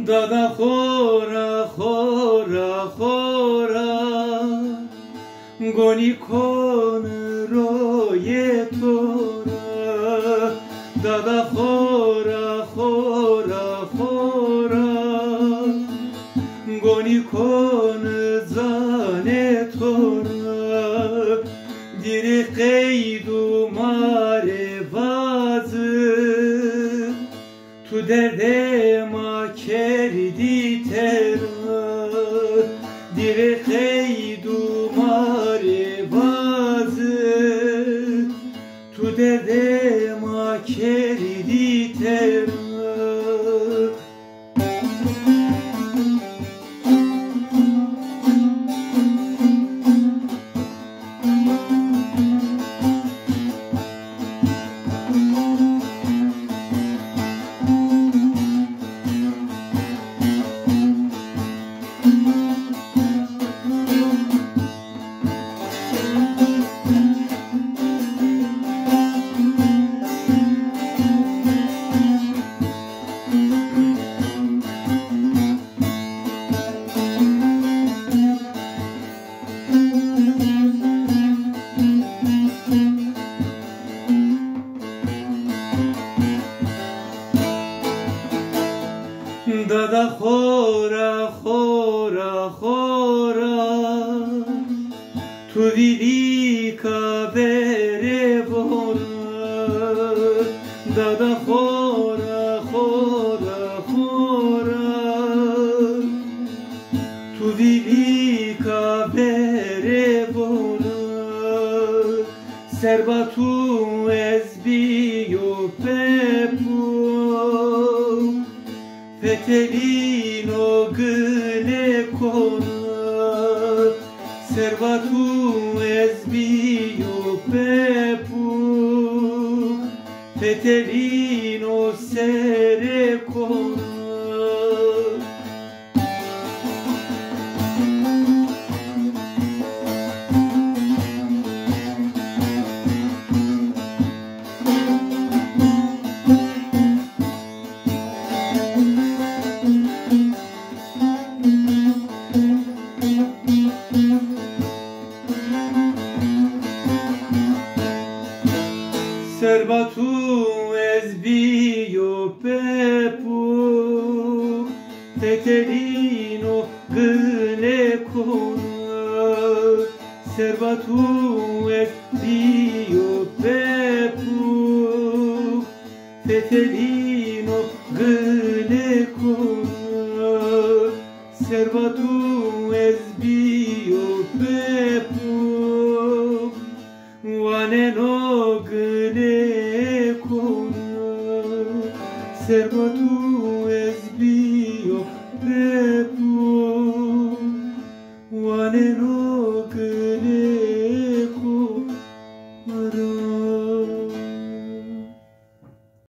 Dada chora, chora, chora, goni kon roye tora. Dada chora, chora, chora, goni kon zane tora. Dire qeydu mare vazı, tu derde ma kerdi tera. Dire qeydu mare vazı, tu derde ma kerdi tera. Dada chora, chora, chora, tu velika verevora. Dada chora, chora, chora, tu velika verevora. Serbatu ezbiyo pepu, Fetelino gâne cona, servatu ezbio pepu, fetelino sere cona. Serbatu ezbio pepu, fetelino gâne cona. Serbatu ezbio pepu, fetelino gâne cona. Serbatu ezbio pepu, oane no gâne cona. Serbatu ezbio pepu, oane no